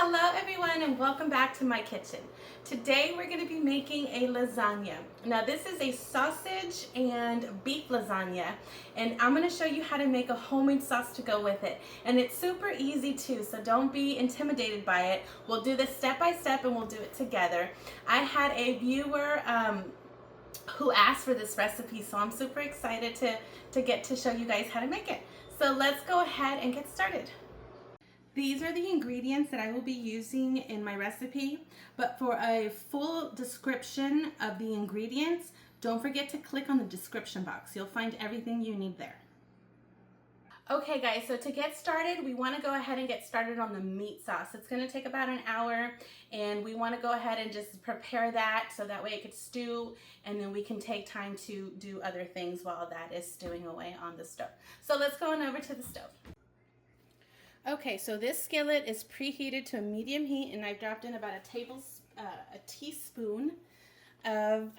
Hello everyone and welcome back to my kitchen. Today we're going to be making a lasagna. Now this is a sausage and beef lasagna, and I'm going to show you how to make a homemade sauce to go with it. And it's super easy too, so don't be intimidated by it. We'll do this step by step and we'll do it together. I had a viewer who asked for this recipe, so I'm super excited to get to show you guys how to make it. So let's go ahead and get started. These are the ingredients that I will be using in my recipe, but for a full description of the ingredients, don't forget to click on the description box. You'll find everything you need there. Okay guys, so to get started, we want to go ahead and get started on the meat sauce. It's going to take about an hour, and we want to go ahead and just prepare that so that way it could stew, and then we can take time to do other things while that is stewing away on the stove. So let's go on over to the stove. Okay, so this skillet is preheated to a medium heat, and I've dropped in about a teaspoon of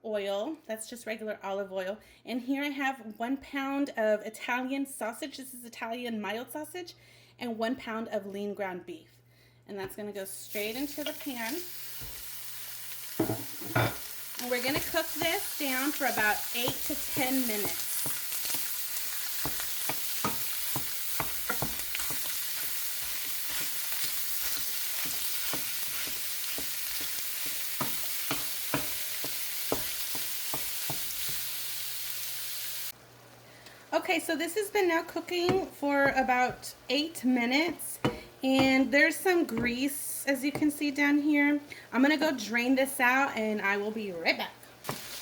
oil. That's just regular olive oil. And here I have 1 pound of Italian sausage. This is Italian mild sausage, and 1 pound of lean ground beef. And that's going to go straight into the pan. And we're going to cook this down for about 8 to 10 minutes. Okay, so this has been now cooking for about 8 minutes, and there's some grease, as you can see down here. I'm gonna go drain this out and I will be right back.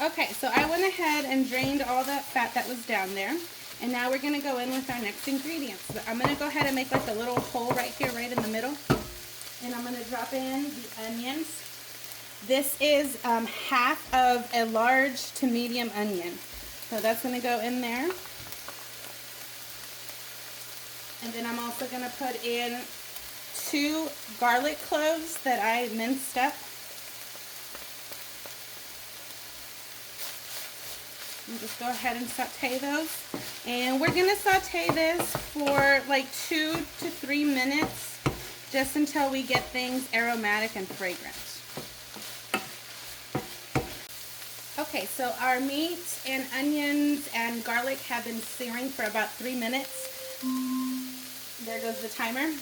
Okay, so I went ahead and drained all that fat that was down there, and now we're gonna go in with our next ingredients. But I'm gonna go ahead and make like a little hole right here, right in the middle, and I'm gonna drop in the onions. This is half of a large to medium onion, so that's gonna go in there. And then I'm also going to put in 2 garlic cloves that I minced up. And just go ahead and saute those. And we're going to saute this for like 2 to 3 minutes, just until we get things aromatic and fragrant. Okay, so our meat and onions and garlic have been searing for about 3 minutes. There goes the timer.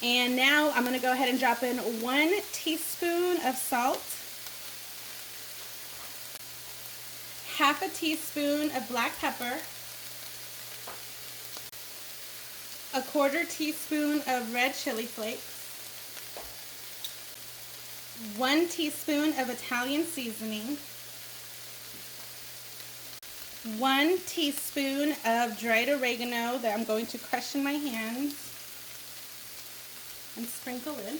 And now I'm going to go ahead and drop in 1 teaspoon of salt, half a teaspoon of black pepper, 1/4 teaspoon of red chili flakes, 1 teaspoon of Italian seasoning, 1 teaspoon of dried oregano that I'm going to crush in my hands and sprinkle in.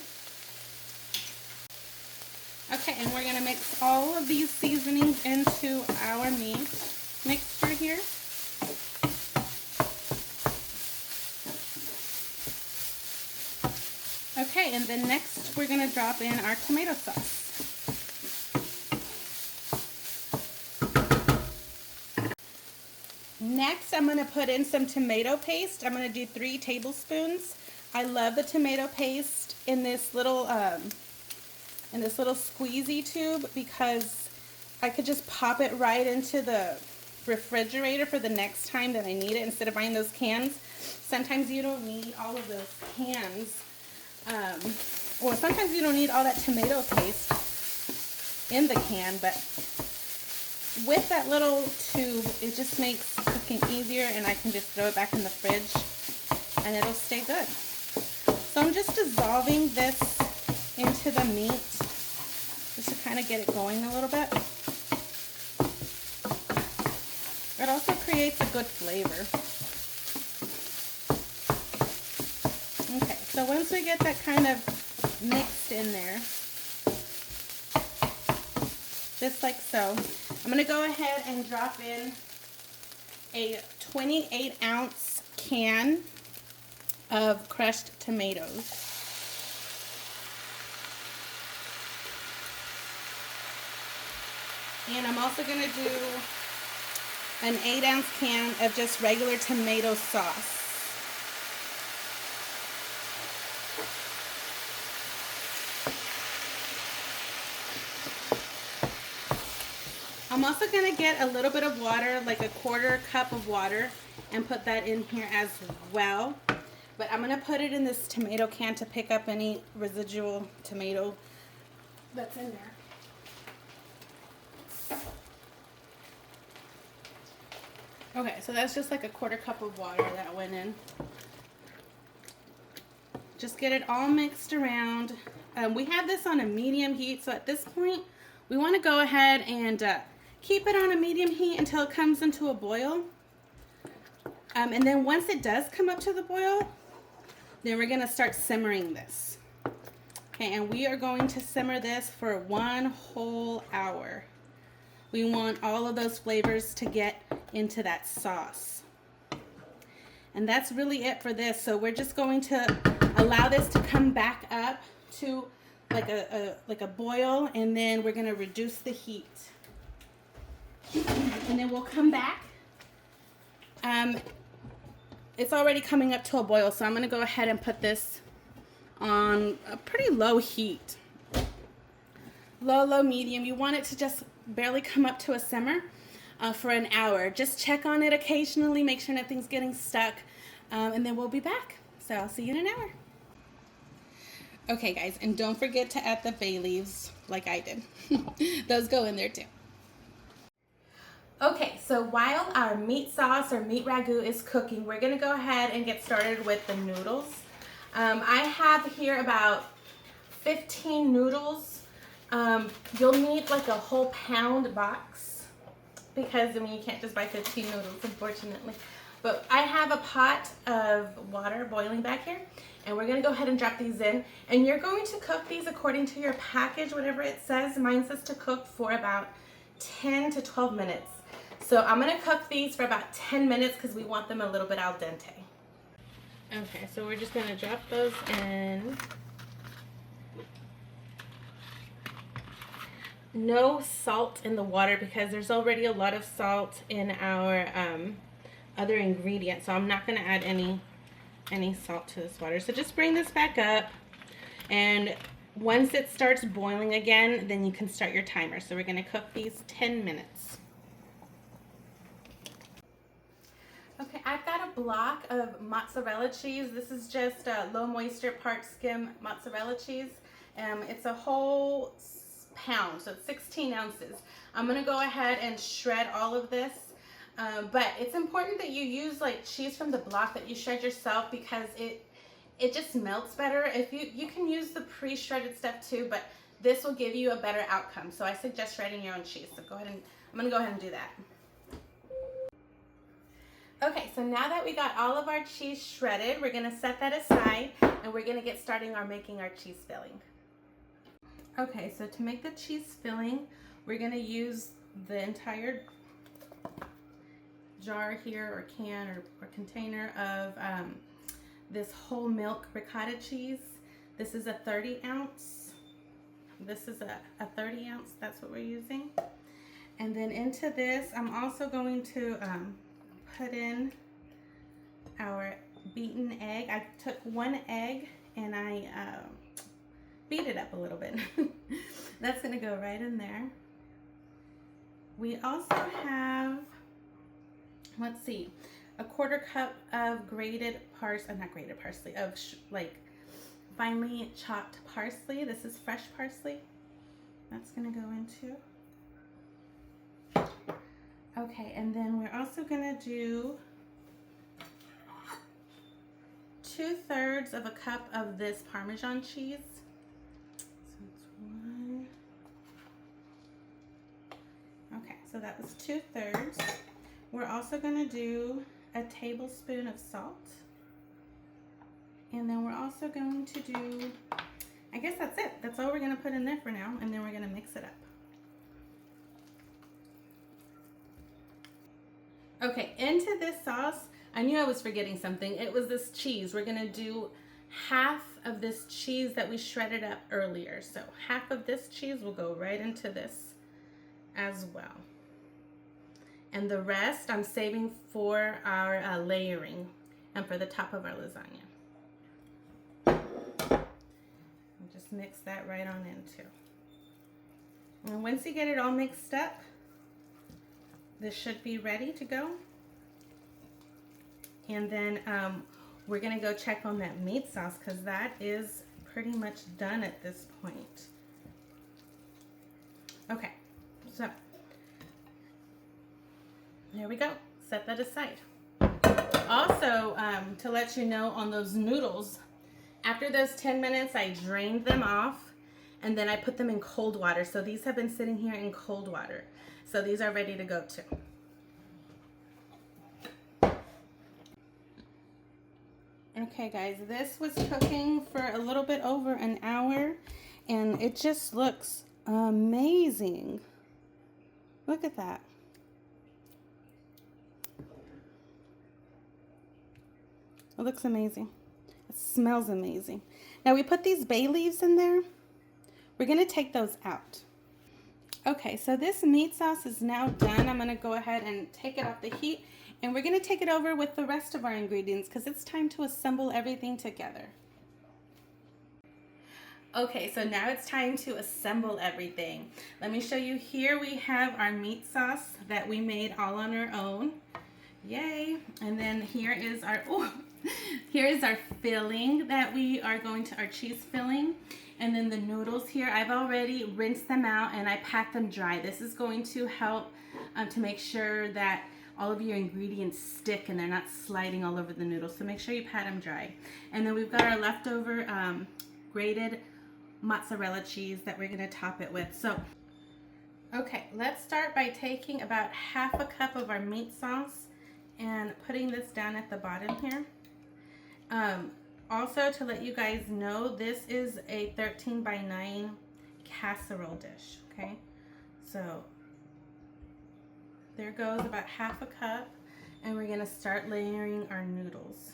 Okay, and we're going to mix all of these seasonings into our meat mixture here. Okay, and then next we're going to drop in our tomato sauce. Next, I'm going to put in some tomato paste. I'm going to do 3 tablespoons. I love the tomato paste in this little squeezy tube, because I could just pop it right into the refrigerator for the next time that I need it, instead of buying those cans. Sometimes you don't need all of those cans, or sometimes you don't need all that tomato paste in the can, but with that little tube, it just makes cooking easier, and I can just throw it back in the fridge and it'll stay good. So I'm just dissolving this into the meat just to kind of get it going a little bit. It also creates a good flavor. Okay, so once we get that kind of mixed in there, just like so, I'm going to go ahead and drop in a 28-ounce can of crushed tomatoes. And I'm also going to do an 8-ounce can of just regular tomato sauce. I'm also gonna get a little bit of water, like a 1/4 cup of water, and put that in here as well. But I'm gonna put it in this tomato can to pick up any residual tomato that's in there. Okay, so that's just like a 1/4 cup of water that went in. Just get it all mixed around. We have this on a medium heat, so at this point, we want to go ahead and keep it on a medium heat until it comes into a boil. And then once it does come up to the boil, then we're gonna start simmering this. Okay, and we are going to simmer this for 1 whole hour. We want all of those flavors to get into that sauce. And that's really it for this. So we're just going to allow this to come back up to like a boil, and then we're gonna reduce the heat. And then we'll come back. It's already coming up to a boil, so I'm gonna go ahead and put this on a pretty low heat. Low, medium. You want it to just barely come up to a simmer for an hour. Just check on it occasionally, make sure nothing's getting stuck, and then we'll be back. So I'll see you in an hour. Okay guys, and don't forget to add the bay leaves like I did. Those go in there too. Okay, so while our meat sauce or meat ragu is cooking, we're gonna go ahead and get started with the noodles. I have here about 15 noodles. You'll need like a whole pound box because I mean you can't just buy 15 noodles, unfortunately. But I have a pot of water boiling back here, and we're gonna go ahead and drop these in. And you're going to cook these according to your package, whatever it says. Mine says to cook for about 10 to 12 minutes. So I'm gonna cook these for about 10 minutes because we want them a little bit al dente. Okay, so we're just gonna drop those in. No salt in the water because there's already a lot of salt in our other ingredients, so I'm not gonna add any salt to this water. So just bring this back up, and once it starts boiling again, then you can start your timer. So we're gonna cook these 10 minutes. Okay, I've got a block of mozzarella cheese. This is just low moisture part skim mozzarella cheese. It's a whole pound, so it's 16 ounces. I'm gonna go ahead and shred all of this. But it's important that you use like cheese from the block that you shred yourself because it just melts better. If you can use the pre-shredded stuff too, but this will give you a better outcome. So I suggest shredding your own cheese. So I'm gonna go ahead and do that. Okay, so now that we got all of our cheese shredded, we're gonna set that aside and we're gonna get started on making our cheese filling. Okay, so to make the cheese filling, we're gonna use the entire jar here, or can, or container of this whole milk ricotta cheese. This is a 30 ounce. This is a 30 ounce, that's what we're using. And then into this, I'm also going to put in our beaten egg. I took 1 egg and I beat it up a little bit. That's gonna go right in there. We also have, let's see, a 1/4 cup of grated parsley, of like finely chopped parsley. This is fresh parsley. That's gonna go into. Okay, and then we're also gonna do 2/3 of a cup of this Parmesan cheese. So it's 1. Okay, so that was 2/3. We're also gonna do a tablespoon of salt. And then we're also going to do, I guess that's it. That's all we're gonna put in there for now, and then we're gonna mix it up. Okay, into this sauce, I knew I was forgetting something. It was this cheese. We're gonna do half of this cheese that we shredded up earlier. So half of this cheese will go right into this as well. And the rest I'm saving for our layering and for the top of our lasagna. I'll just mix that right on in too. And once you get it all mixed up, this should be ready to go. And then we're gonna go check on that meat sauce because that is pretty much done at this point. Okay, so there we go. Set that aside. Also, to let you know on those noodles, after those 10 minutes, I drained them off and then I put them in cold water. So these have been sitting here in cold water. So these are ready to go too. Okay guys, this was cooking for a little bit over an hour and it just looks amazing. Look at that. It looks amazing. It smells amazing. Now we put these bay leaves in there. We're gonna take those out. Okay, so this meat sauce is now done. I'm gonna go ahead and take it off the heat and we're gonna take it over with the rest of our ingredients because it's time to assemble everything together. Okay, so now it's time to assemble everything. Let me show you. Here we have our meat sauce that we made all on our own. Yay! And then here is our here is our filling that we are going to, our cheese filling. And then the noodles here, I've already rinsed them out and I packed them dry. This is going to help to make sure that all of your ingredients stick and they're not sliding all over the noodles. So make sure you pat them dry. And then we've got our leftover grated mozzarella cheese that we're gonna top it with. So, okay, let's start by taking about half a cup of our meat sauce and putting this down at the bottom here. Also, to let you guys know, this is a 13 by 9 casserole dish, okay? So, there goes about half a cup, and we're gonna start layering our noodles.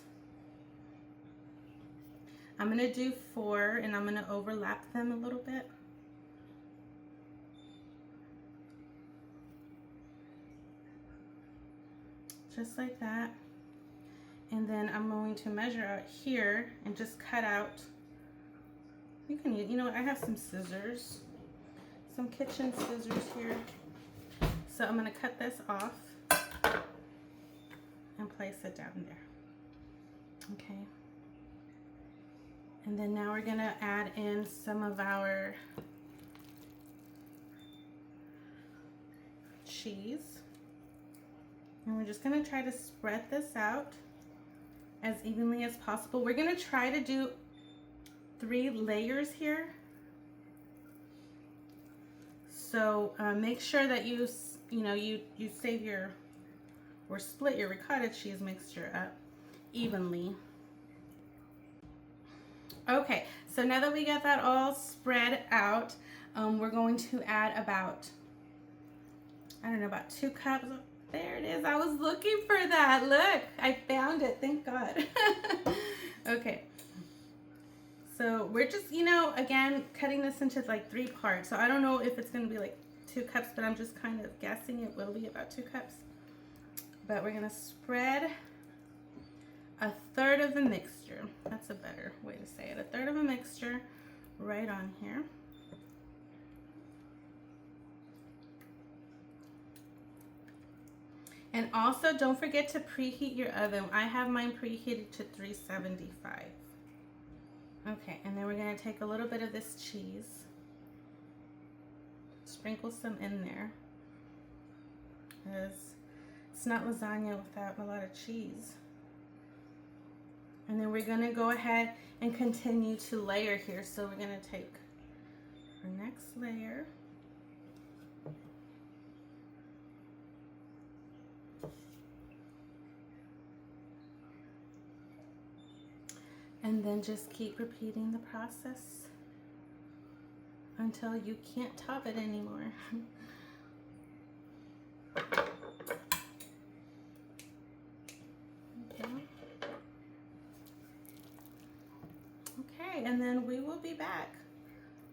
I'm gonna do 4, and I'm gonna overlap them a little bit. Just like that. And then I'm going to measure out here and just cut out. You can use, you know what, I have some scissors, some kitchen scissors here. So I'm gonna cut this off and place it down there. Okay. And then now we're gonna add in some of our cheese. And we're just gonna try to spread this out as evenly as possible. We're gonna try to do 3 layers here. So make sure that you save your, or split your ricotta cheese mixture up evenly. Okay, so now that we got that all spread out, we're going to add about, I don't know, about 2 cups. There it is. I was looking for that. Look, I found it. Thank God. Okay. So we're just, again, cutting this into like 3 parts. So I don't know if it's going to be like 2 cups, but I'm just kind of guessing it will be about 2 cups. But we're going to spread 1/3 of the mixture. That's a better way to say it. 1/3 of a mixture right on here. And also, don't forget to preheat your oven. I have mine preheated to 375. Okay, and then we're going to take a little bit of this cheese. Sprinkle some in there. Because it's not lasagna without a lot of cheese. And then we're going to go ahead and continue to layer here. So we're going to take our next layer. And then just keep repeating the process until you can't top it anymore. Okay, and then we will be back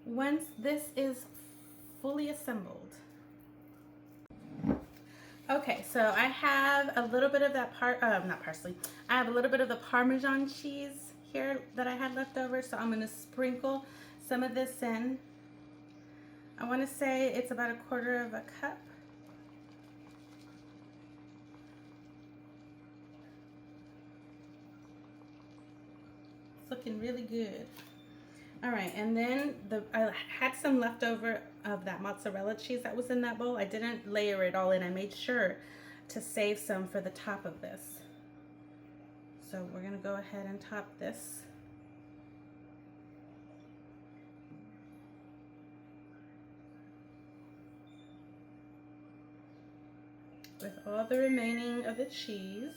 once this is fully assembled. Okay, so I have a little bit of that not parsley. I have a little bit of the Parmesan cheese here that I had left over, so I'm going to sprinkle some of this in. I want to say it's about 1/4 of a cup. looking really good. All right, and then I had some leftover of that mozzarella cheese that was in that bowl. I didn't layer it all in. I made sure to save some for the top of this. So we're gonna go ahead and top this. With all the remaining of the cheese.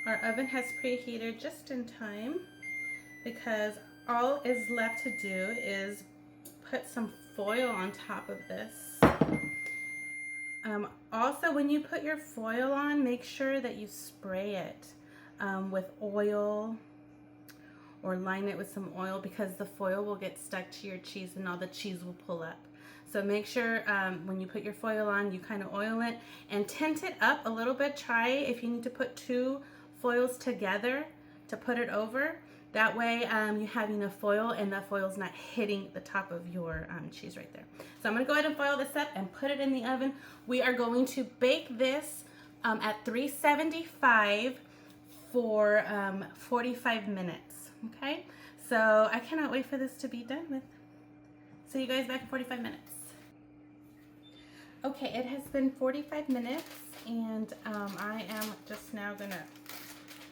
Our oven has preheated just in time because all is left to do is put some foil on top of this. Also, when you put your foil on, make sure that you spray it with oil or line it with some oil, because the foil will get stuck to your cheese and all the cheese will pull up. So make sure when you put your foil on, you kind of oil it and tint it up a little bit. Try if you need to put 2 foils together to put it over. That way you have enough foil and that foil's not hitting the top of your cheese right there. So I'm gonna go ahead and foil this up and put it in the oven. We are going to bake this at 375 for 45 minutes, okay? So I cannot wait for this to be done with. See you guys back in 45 minutes. Okay, it has been 45 minutes and I am just now gonna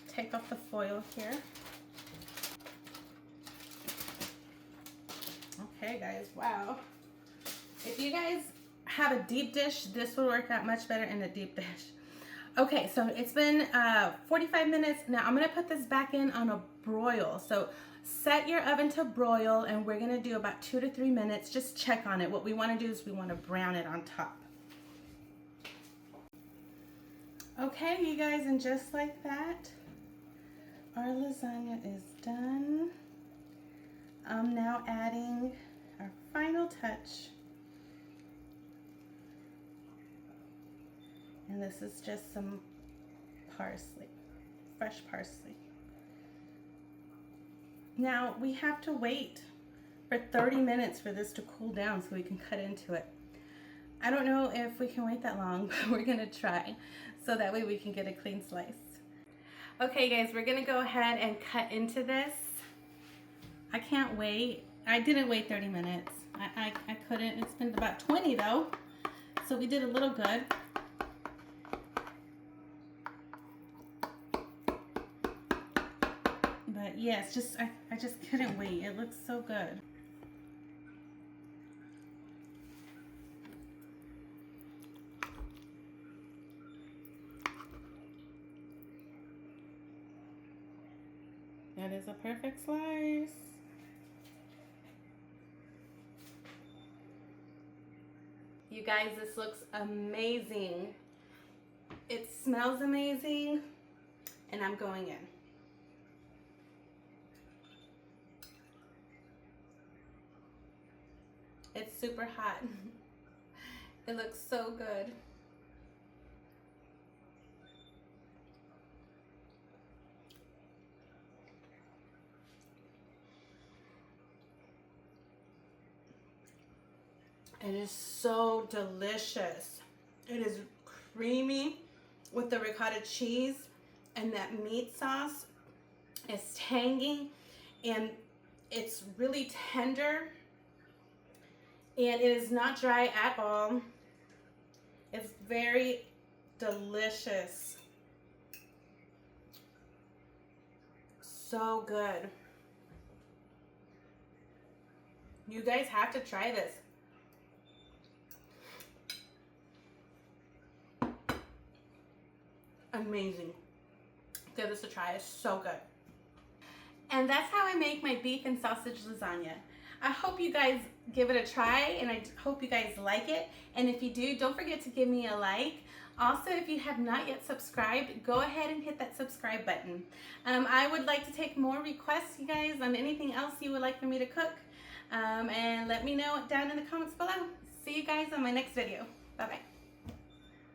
take off the foil here. Okay guys, wow. If you guys have a deep dish, this will work out much better in a deep dish. Okay, so it's been 45 minutes. Now I'm gonna put this back in on a broil. So set your oven to broil and we're gonna do about 2 to 3 minutes. Just check on it. What we wanna do is we wanna brown it on top. Okay, you guys, and just like that, our lasagna is done. I'm now adding our final touch. And this is just some parsley, fresh parsley. Now we have to wait for 30 minutes for this to cool down so we can cut into it. I don't know if we can wait that long, but we're gonna try so that way we can get a clean slice. Okay guys, we're gonna go ahead and cut into this. I can't wait. I didn't wait 30 minutes. I couldn't. It's been about 20 though, so we did a little good. But yes, I just couldn't wait. It looks so good. That is a perfect slice. You guys, this looks amazing. It smells amazing, and I'm going in. It's super hot. It looks so good. It is so delicious. It is creamy with the ricotta cheese, and that meat sauce is tangy and it's really tender, and it is not dry at all. It's very delicious. So good. You guys have to try this. Amazing. Give this a try. It's so good. And that's how I make my beef and sausage lasagna. I hope you guys give it a try, and I hope you guys like it. And if you do, don't forget to give me a like. Also, if you have not yet subscribed, go ahead and hit that subscribe button. I would like to take more requests, you guys, on anything else you would like for me to cook. And let me know down in the comments below. See you guys on my next video. Bye-bye.